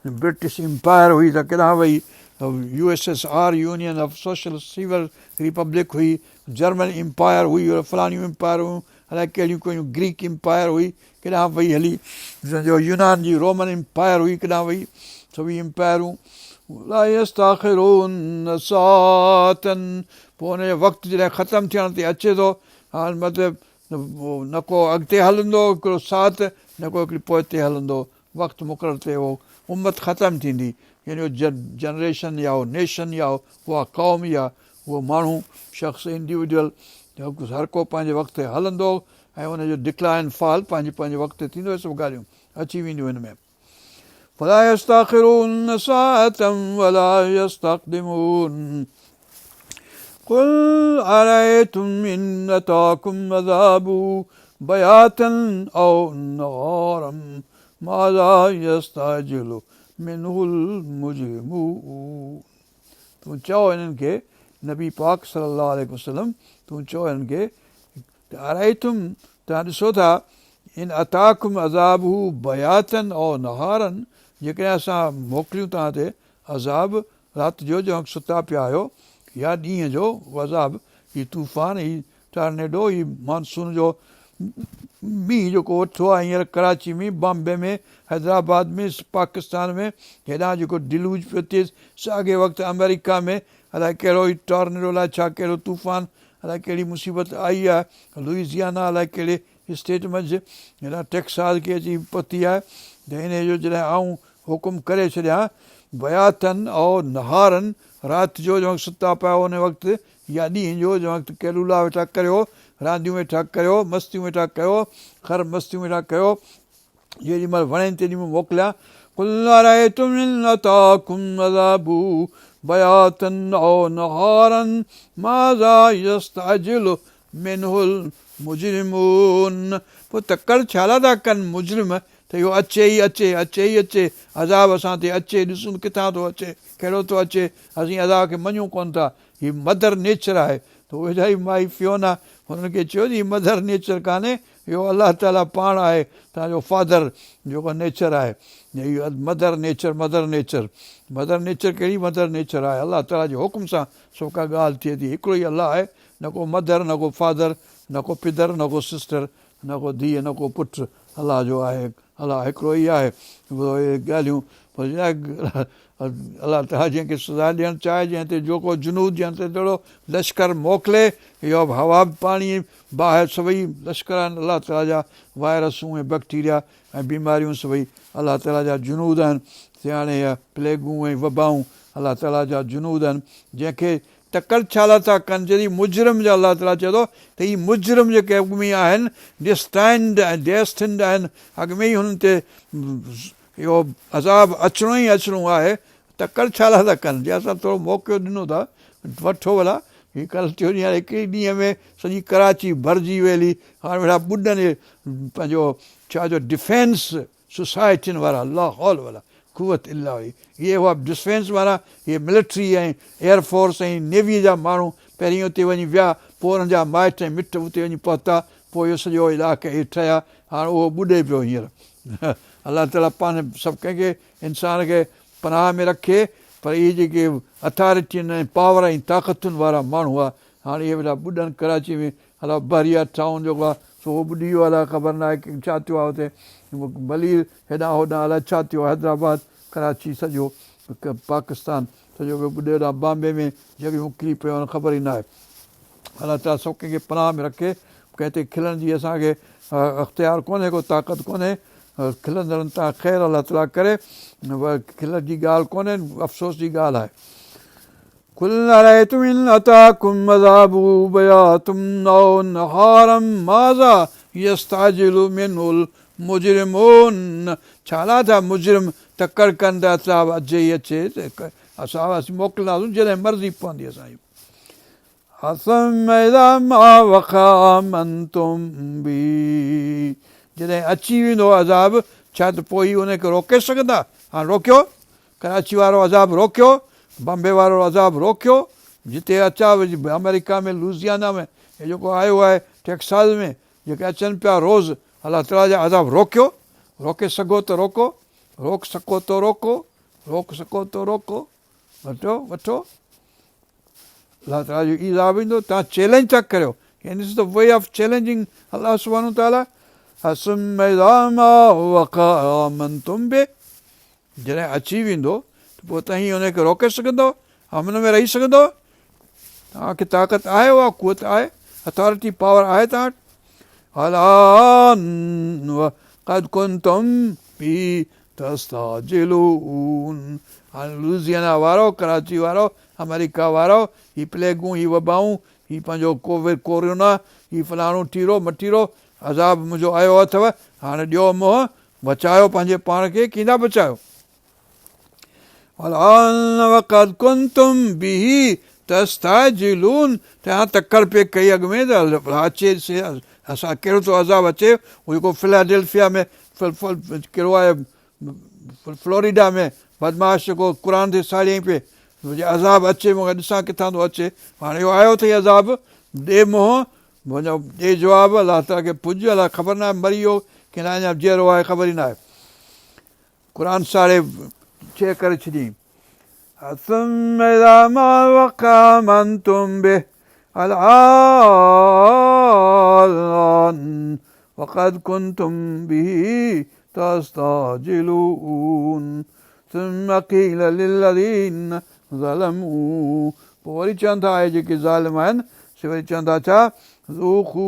ब्रिटिश एम्पायर हुई त केॾांहुं वई, USSR union of social civil republic हुई, जर्मन एम्पायर हुई, फलानियूं एम्पायर हुयूं, अलाए कहिड़ियूं कहिड़ियूं ग्रीक एम्पायर हुई, केॾांहुं वई हली, जो यूनान जी रोमन एम्पायर हुई, केॾांहुं वई, सभई एम्पायरूं। ला यस्तख़िरून साअतन, पोइ हुनजो वक़्तु जॾहिं ख़तमु थियण ते अचे थो, हाणे मतिलबु न को अॻिते हलंदो हिकिड़ो साथ, न को हिकिड़ी पोइते हलंदो, वक़्तु मुक़ररु ते उहो उम्मत ख़तमु थींदी, यानी उहो जनरेशन या उहो नेशन या उहा क़ौम या उहो माण्हू शख़्स इंडिविजुअल, हर को पंहिंजे वक़्तु ते हलंदो, ऐं उनजो डिक्लाइन फॉल पंहिंजे पंहिंजे वक़्त ते थींदो। सभु ॻाल्हियूं अची वेंदियूं हिन में। फला यस्तख़िरून साअतन वला यस्तक़दिमून कुल अरअयतुम इन अताकुम अज़ाबु बयातन औ नहारन माज़ा यस्तअजिलु मिनहुल मुजरिमून। तूं चओ हिननि खे, नबी पाक सल्लल्लाहु अलैहि वसल्लम, तूं चओ हिननि खे अरअयतुम, तव्हां ॾिसो था, इन अताकुम अज़ाबु बयातन औ नहारन, जेकॾहिं असां मोकिलियूं तव्हां ते अज़ाब राति जो जंहिं सुता पिया आहियो, या ॾींहं जो अज़ाब, हीउ तूफ़ान, हीउ टॉर्नेडो, हीउ मानसून जो मींहुं जेको वेठो आहे हींअर कराची में, बॉम्बे में, हैदराबाद में, पाकिस्तान में, हेॾां जेको डिलूज पियो थिए, साॻे वक़्तु अमेरिका में अलाए कहिड़ो ई टॉर्नेडो, अलाए छा कहिड़ो तूफ़ान, अलाए कहिड़ी मुसीबत आई आहे, लुइज़ियाना अलाए कहिड़े स्टेट मंझि, हेॾां टेक्सास खे अची पहुती आहे, त इन जो जॾहिं आऊं हुकुम करे छॾियां, बयातन औ नहारन, राति जो जंहिं सुता पिया उन वक़्तु, या ॾींहं जो जंहिं वक़्तु कैलूला वेठा करियो, रांदियूं वेठा कयो, मस्तियूं वेठा कयो, ख़ैर मस्तियूं वेठा कयो, जेॾी महिल वणे तेॾी महिल मोकिलियां। कुल अरअयतुम इन अताकुम अज़ाबु बयातन औ नहारन माज़ा यस्तअजिलु मिनहुल मुजरिमून, पोइ तकड़ि छाला था कनि मुजरिम, त इहो अचे ई अचे, अचे ई अचे, अज़ाब असां ते अचे, ॾिसूं किथां थो अचे, कहिड़ो थो अचे, असीं अज़ाब खे मञूं कोन था, हीअ मदर नेचर आहे। त उहे वेचारी माई फियोना, हुननि खे चयो हीअ मदर नेचर कान्हे, इहो अलाह ताला पाण आहे, तव्हांजो फादर जेको नेचर आहे, इहो mother nature, mother nature, mother nature कहिड़ी मदर नेचर आहे, अलाह ताला जे हुकुम सां सभु का ॻाल्हि थिए थी, हिकिड़ो ई अलाह आहे, न को मदर, न को फादर, न को पिदर, न को सिस्टर, न को धीउ, न को पुटु, अलाह जो आहे अलाह हिकिड़ो ई आहे। ॻाल्हियूं अलाह ताला जंहिंखे सज़ा ॾियणु चाहे, जंहिं ते जेको जुनूद जंहिं ते जहिड़ो लश्कर मोकिले, इहो हवा बि पाणी ॿाहिरि सभई लश्कर आहिनि अलाह ताला जा, वायरसूं ऐं बैक्टीरिया ऐं बीमारियूं सभई अलाह ताला जा जुनूद आहिनि। सियाणे या प्लेगूं ऐं वबाऊं अलाह ताला जा जुनूद आहिनि, जंहिंखे टकर छाला था कनि। जॾहिं मुजरिम जा अलाह ताला चए थो त हीअ मुजरिम जेके अॻु में आहिनि डिस्टैंड ऐं डेस्टिंड आहिनि, अॻु में ई हुननि ते इहो अज़ाब अचिणो ई अचिणो आहे, टकर छाला था कनि। जे असां थोरो मौक़ो ॾिनो था वठो भला, हीअ कल्ह थियो ॾींहुं हाणे हिकु ई ॾींहं में सॼी कराची भरिजी वेली, हाणे वेठा ॿुॾनि पंहिंजो छा जो डिफेंस सोसाइटियुनि वारा लाहौल वारा कुवत इल्ला हुई, इहे हुआ डिफेंस वारा, इहे मिलिट्री ऐं एयरफोर्स ऐं नेवीअ जा माण्हू पहिरीं उते वञी विया, पोइ हुननि जा माइट ऐं मिट उते वञी पहुता, पोइ इहो सॼो इलाइक़े हेठि ठहिया, हाणे उहो ॿुॾे पियो हींअर। अलाह ताला पाण सभु कंहिंखे इंसान खे पनाह में रखे, पर इहे जेके अथॉरिटियुनि ऐं पावर ऐं ताक़तुनि वारा माण्हू हुआ, हाणे इहे वेठा ॿुॾनि कराची में। अलाह बहरिया टाउन जेको आहे सो उहो ॿुॾी वियो, अलाए ख़बर न आहे की छा थियो आहे हुते, भली हेॾां होॾां अलाए छा थियो आहे, हैदराबाद कराची सॼो पाकिस्तान सॼो ॿुॾे होॾां बॉम्बे में जॻहियूं किरी पियूं आहिनि, ख़बर ई न आहे। अलाह ताला सभु कंहिंखे पनाह में रखे, कंहिं ते खिलण जी असांखे अख़्तियार कोन्हे, को ताक़त कोन्हे, खिलंदड़नि तां ख़ैरु अलाह ताला करे, खिल जी ॻाल्हि कोन्हे, अफ़सोस जी ॻाल्हि आहे। कुल अरअयतुम इन अताकुम अज़ाबु बयातुम औ नहारम माज़ा यस्ताजिलु मिनहुल मुजरिमून, छाला था मुजरिम टकर कनि त अज़ाब अचे ई अचे, असां मोकिलींदासीं जॾहिं मर्ज़ी पवंदी असांजी। जॾहिं अची वेंदो अज़ाब, छा त पोइ हुनखे रोके सघंदा? हाणे रोकियो, कराची वारो अज़ाब रोकियो, बॉम्बे वारो अज़ाब रोकियो, जिते अचा अमेरिका में लुज़ियाना में हे जेको आयो आहे टेक्सास में जेके अचनि पिया रोज़, अलाह ताला जा अज़ाब रोकियो, रोके सघो त रोको, रोक सघो त रोको, रोक सघो त रोको, वठो वठो, अलाह ताला जो अज़ाब ईंदो, तव्हां चैलेंज था करियो, and this is the way of challenging अलाह सुब्हानहू तआला। जॾहिं अची वेंदो त पोइ तव्हां हुनखे रोके सघंदव, हुन में रही सघंदव? तव्हांखे ताक़त आहे, उहा कुवत आहे, अथॉरिटी पावर आहे तव्हां वटि? हाणे लुज़ियाना वारो, कराची वारो, अमेरिका वारो, हीअ प्लेगूं, हीअ वबाऊं, हीअ पंहिंजो कोविड कोरोना, हीअ फलाणो टीरो मटीरो अज़ाब मुंहिंजो आयो अथव, हाणे ॾियो मोह, बचायो पंहिंजे पाण खे, कीअं बचायो? तव्हां तकड़ पे कई अॻु में त अचे असां कहिड़ो थो अज़ाब अचे, उहो जेको फिलाडेल्फिया में कहिड़ो आहे फ्लोरिडा में बदमाश जेको क़ुर ते साड़ियईं पिए, अज़ाब अचे, मूंखे ॾिसां किथां थो अचे, हाणे इहो आयो अथई अज़ाब, ॾे मोह, मुंहिंजो ॾे जवाबु, अलाह ताला खे पुॼ, अलाह ख़बर न आहे मरी वियो की न अञा जीअरो आहे, ख़बर ई न आहे। क़ुर साड़े छे करे छॾियईं। وقد كنتم به تستعجلون ثم قيل للذين ظلموا، पोइ वरी चवनि था आहे जेके ज़ालिम आहिनि से वरी चवनि था छा, ज़ूक़ू,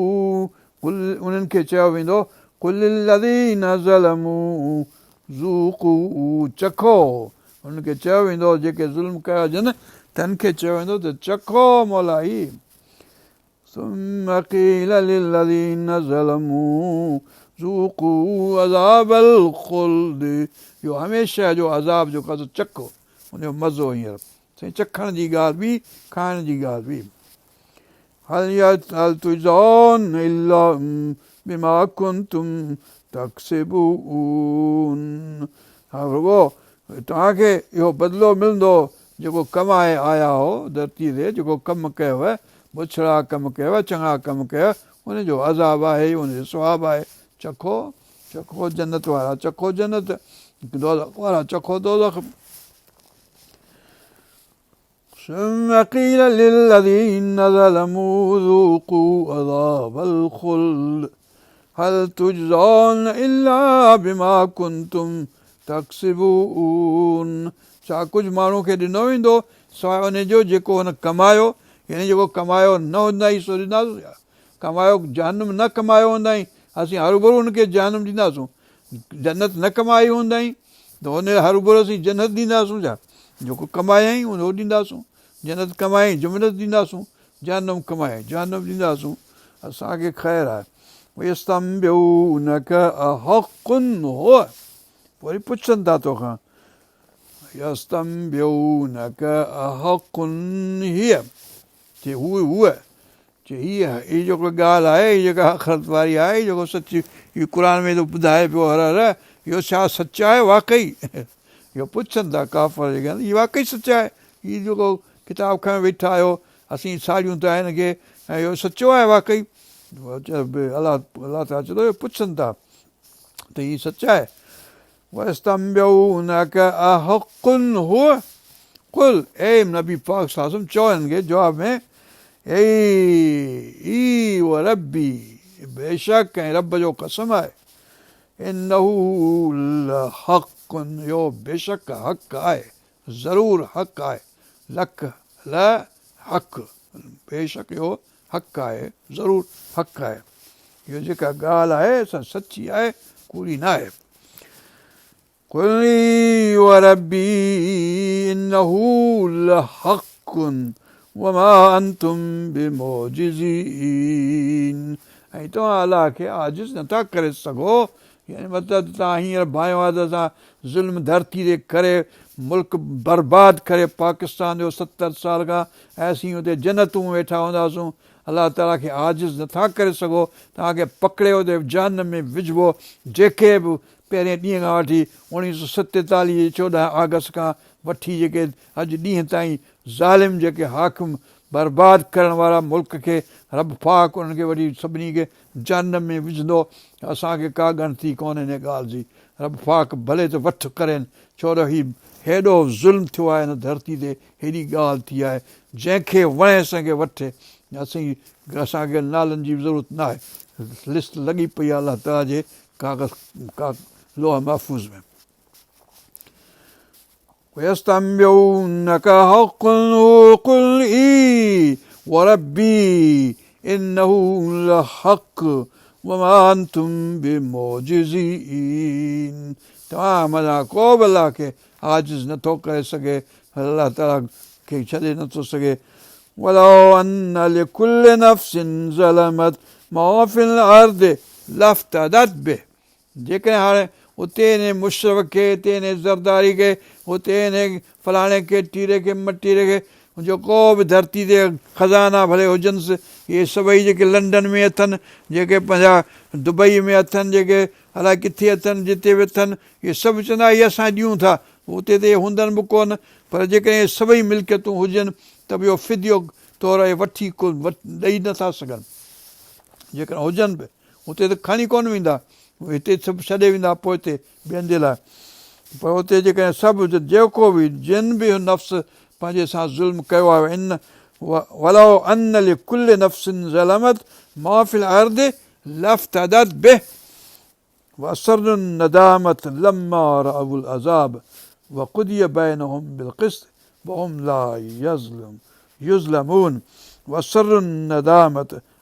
उन्हनि खे चयो वेंदो, कुल लल्लज़ीन ज़लमू ज़ूक़ू, चखो, उन्हनि खे चयो वेंदो जेके ज़ुल्म कयो हुजनि तन खे चयो वेंदो त चखो मौला ई। ثم قيل للذين ظلموا ذوقوا عذاب الخلد، इहो हमेशह जो अज़ाब जेको आहे चखो, हुनजो मज़ो हींअर, साईं चखण जी ॻाल्हि बि, खाइण जी ॻाल्हि बि। हल तुजौन इल्ला बिमा कुंतुम तक्सिबून, हा रुगो तव्हांखे इहो बदिलो मिलंदो जेको कमाए आया हो धरती ते, जेको कमु कयुव, बुछड़ा कमु कयुव, चङा कमु कयुव, हुनजो अज़ाब आहे, हुनजो सुवाबु आहे, चखो चखो जन्नत वारा, चखो जन्नत, दोज़ख वारा चखो दोज़ख। ثم قيل للذين ظلموا ذوقوا عذاب الخلد हल तुजज़ौन इल्ला बिमा कुंतुम तक्सिबून, छा कुझु माण्हू खे ॾिनो वेंदो सवाइ उन जो जेको हुन कमायो, यानी जेको कमायो न हूंदाई सो ॾींदासीं। कमायो जहनुम न कमायो हूंदाई असीं हरूभरू हुनखे जहनुम ॾींदासूं। जन्नत न कमाई हूंदाई त हुन हरूभरू असीं जन्नत ॾींदासूं छा? जेको कमायई उहो ॾींदासूं। जन्नत कमाई जन्नत ॾींदासूं, जहनुम कमाए जहनुम ॾींदासूं। असांखे ख़ैरु आहे। वरी पुछनि था तोखां चए हूअ चए हीअ जेको ॻाल्हि आहे हीअ जेका आख़िरत वारी आहे जेको सची हीअ क़ुर में थो ॿुधाए पियो हर हर, इहो छा सच आहे वाक़ई? इहो पुछनि था काफ़र जेके आहिनि, हीअ वाक़ई सच आहे? हीअ जेको किताब खणी वेठा आहियो असीं साड़ियूं था हिनखे, ऐं इहो सचो आहे वाक़ई? अलाह ताला चए थो इहो पुछनि था त हीअ सच आहे। कुल ए नबी पाक सल्लल्लाहु अलैहि वसल्लम चओ हिननि खे जवाब में, रबी बेशक ऐं रब जो कसम आहे, इहो बेशक हक़ आहे, ज़रूरु हक़ आहे, लख ल हक़, बेशक इहो हक़ आहे, ज़रूरु हक़ आहे। इहो जेका ॻाल्हि आहे असां सची आहे, कूड़ी न आहे। ऐं तव्हां अलाह खे आजिज़ नथा करे सघो, यानी मतिलबु तव्हां हींअर भायो आहे त असां ज़ुल्म धरती ते करे मुल्क बर्बादु करे पाकिस्तान जो 70 साल खां ऐं असीं हुते जन्नतूं वेठा हूंदासूं। अलाह ताला खे आजिज़ नथा करे सघो, तव्हांखे पकिड़े हुते जहन्नम में विझिबो। जेके बि पहिरें ॾींहं खां वठी 1947 14 अगस्त खां वठी जेके अॼु ॾींहं ताईं ज़ालिम जेके हाकिम बर्बादु करण वारा मुल्क खे रब पाक उन्हनि खे वरी सभिनी खे जहन्नम में विझंदो। असांखे का ॻणती कोन्हे हिन ॻाल्हि जी। रब पाक भले त वठि करेनि, छो त हीउ हेॾो ज़ुल्म थियो आहे हिन धरती ते, हेॾी ॻाल्हि थी आहे। जंहिंखे वणे असांखे वठे, असांखे नालनि जी ज़रूरत न आहे। लिस्ट लॻी पई आहे अलाह ताला जे कागज़ लोह महफ़ूज़ में। तव्हां माना को बि अलाह खे आजिज़ नथो करे सघे, अलाह ताला खे छॾे नथो सघे। जेकॾहिं हाणे उते हिन मुशरफ़ खे, हिते हिन ज़रदारी खे, हुते हिन फलाणे खे, टीरे खे, मटीरे खे, जेको बि धरती ते खज़ाना भले हुजनिसि, इहे सभई जेके लंडन में अथनि, जेके पंहिंजा दुबई में अथनि, जेके अलाए किथे अथनि, जिते बि अथनि, इहे सभु चवंदा इहे असां ॾियूं था। उते त इहे हूंदनि बि कोन, पर जेकॾहिं इहे सभई मिल्कियतूं हुजनि त बि इहो फिदियो तौरु वठी ॾेई नथा सघनि। जेकॾहिं हुजनि बि उते त खणी कोन वेंदा, हिते सभु छॾे वेंदा पोइ हिते ॿियनि जे लाइ। पर हुते जेकॾहिं सभु जेको बि जिन बि नफ़्स पंहिंजे सां ज़ुल्म कयो आहे,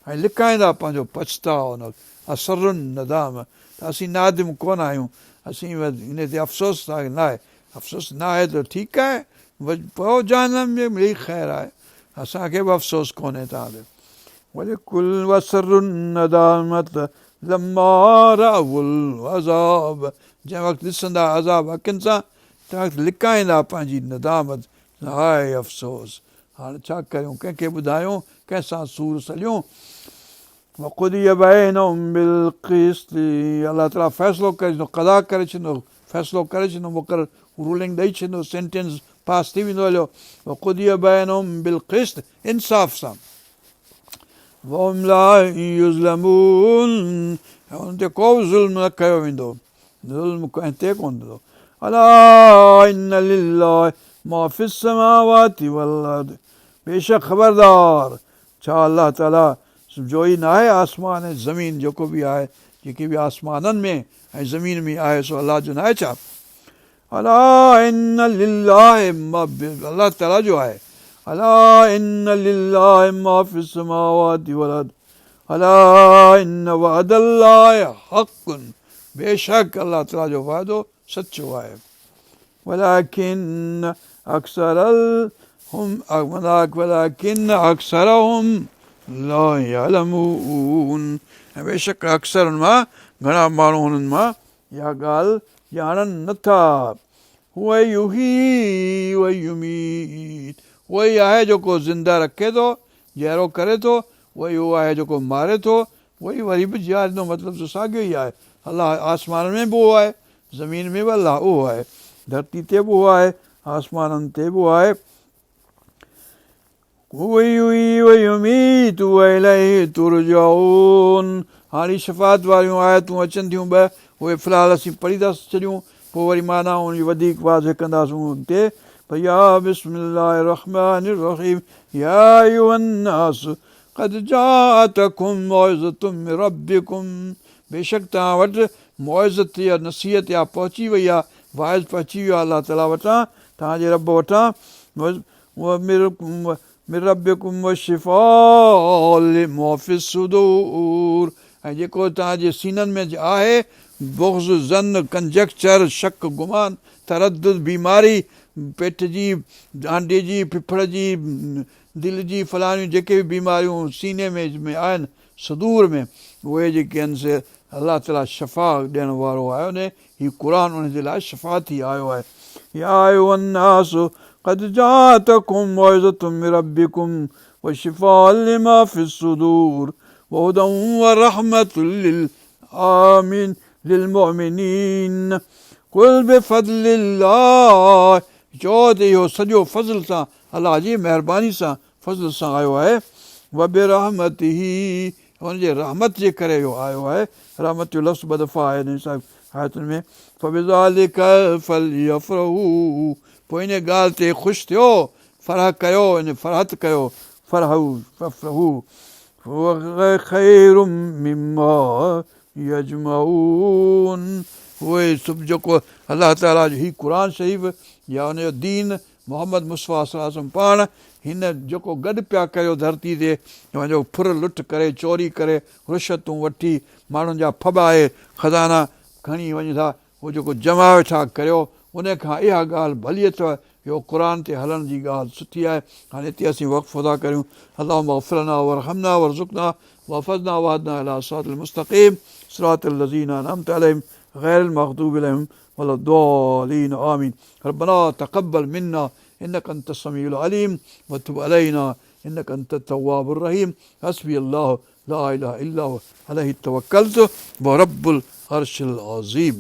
ऐं लिकाईंदा पंहिंजो पछताओ। असरुन नदाम त असीं नादिम कोन आहियूं, असीं हिन ते अफ़सोस न आहे। अफ़सोस न आहे त ठीकु आहे, पोइ जहन्नम में मिली ख़ैरु आहे, असांखे बि अफ़सोस कोन्हे तव्हां ते। वरी कुल वसरुन नदामत लम्मा रअवुल अज़ाब, जंहिं वक़्तु ॾिसंदा अज़ाब अखियुनि सां, तंहिं वक़्तु लिकाईंदा पंहिंजी नदामत, हाय अफ़सोस, हाणे छा कयूं, कंहिंखे ॿुधायूं, कंहिंसां सूर सलियूं। अलाह ताला फ़ैसिलो करे छॾींदो, क़ज़ा करे छॾींदो, फ़ैसिलो करे छॾींदो, मुक़ररु रूलिंग ॾेई छॾींदो, सेंटेंस पास थी वेंदो हलियो। वख़ुदिय बैनहुम बिलक़िस्त, इंसाफ़ सां। वहुम ला युज़लमून, ऐं हुन ते को बि ज़ुल्म न कयो वेंदो, ज़ुल्म कंहिं ते कोन थींदो। अला इन्न लिल्लाहि मा फ़िस समावाति वल अर्द, बेशक ख़बरदार, छा अलाह ताला जो ई न आहे आसमान ऐं ज़मीन जेको बि आहे, जेके बि आसमाननि में ऐं ज़मीन में आहे सो अलाह जो न आहे छा? अला इन लिल्लाहि मा अलाह ताला जो आहे। अला इन लिल्लाहि मा फिस समावाति वल अर्द अला इन वअदल्लाहि हक़्क़ुन, बेशक अलाह ताला जो वाइदो सचो आहे। वलाकिन अक्सरहुम ला यअलमून, ऐं बेशक अक्सर हुन मां घणा माण्हू हुननि मां इहा ॻाल्हि ॼाणनि नथा। हुअ युही व युमीत, उहो ई आहे जेको ज़िंदा रखे थो, जहिड़ो करे थो, उहो ई उहो आहे जेको मारे थो, उहो ई वरी बि जीआरींदो, मतिलबु त साॻियो ई आहे। अलाह आसमान में बि उहो आहे, ज़मीन में बि अलाह उहो आहे, धरती ते बि उहो आहे, आसमाननि ते बि उहो आहे। हाणे शफ़ात वारियूं आयतूं अचनि थियूं ॿ, उहे फ़िलहालु असीं पढ़ी था छॾियूं, पोइ वरी माना उन जी वधीक वाज़ कंदासीं अॻिते। या बिस्मिल्लाहिर रहमानिर रहीम या अय्युहन्नास क़द जाअतकुम मौइज़तुम मिन रब्बिकुम, बेशक तव्हां वटि मौइज़त या नसीहत या पहुची वई आहे, वाइज़ पहुची वियो आहे अलाह ताला वटां, तव्हांजे रब वटां। मिन रब्बिकुम वशिफ़ाअ लिमा फ़िस सुदूर, ऐं जेको तव्हांजे सीननि में आहे, बुग़्ज़, ज़न, कंजक्चर, शक, गुमान, तरद्दुद, बीमारी, पेट जी, डांडे जी, फिफड़ जी, दिलि जी, फलाणियूं जेके बि बीमारियूं सीने में आहिनि, सदूर में, उहे जेके आहिनि से अलाह ताला शफ़ा ॾियण वारो आहे। उन हीउ क़ुर उन जे लाइ शफ़ा थी आयो आहे। या अय्युहन्नास क़द जाअतकुम मौइज़तुम मिन रब्बिकुम वशिफ़ाअ लिमा फ़िस सुदूर वहुदन वरहमतुल लिलमुमिनीन कुल बिफ़ज़लिल्लाह, चओ त इहो सॼो फज़ल सां, अलाह जी महिरबानी सां, फज़ल सां आयो आहे। व बिरहमतिही, हुनजे रहमत जे करे इहो आयो आहे। रहमत जो लफ़्ज़ ॿ दफ़ा आहे हिन आयतुनि में। फबिज़ालिक फ़लयफ़रहू, पोइ इन ॻाल्हि ते ख़ुशि थियो, फ़रह कयो, इन फ़रहत कयो, फ़रहू फ़रहू ख़ैरुम मिम्मा यजमऊन, उहे सभु जेको अलाह ताला जो हीउ क़ुर शरीफ़ या हुनजो दीन मोहम्मद मुस्तफ़ा सल्लल्लाहु अलैहि वसल्लम पाण, हिन जेको गॾु पिया कयो धरती ते, पंहिंजो फुर लुट करे, चोरी करे, रुशतूं वठी, माण्हुनि जा फॿाए खज़ाना खणी वञनि था, उहो जेको जमा वेठा करियो, उन खां इहा ॻाल्हि भली अथव, इहो क़ुर ते हलण जी ॻाल्हि सुठी आहे। हाणे हिते असीं वक़्फ़ो था करियूं। अल्लाहुम्मा अग़फ़िर लना वरहमना वरज़ुक़ना वहफ़ज़ना वहदना इला सिरातिल मुस्तक़ीम सिरातिल लज़ीना अनअमत अलैहिम ग़ैरिल मग़दूबि अलैहिम वलद्दालीन आमीन। रब्बना तक़ब्बल मिन्ना इन्नका अंतस समीउल अलीम व तुब अलैना इन्नका अंतत तव्वाबुर रहीम। हस्बी अल्लाहु ला इलाहा इल्ला हु अलैहि तवक्कलतु व रब्बुल अर्शिल अज़ीम।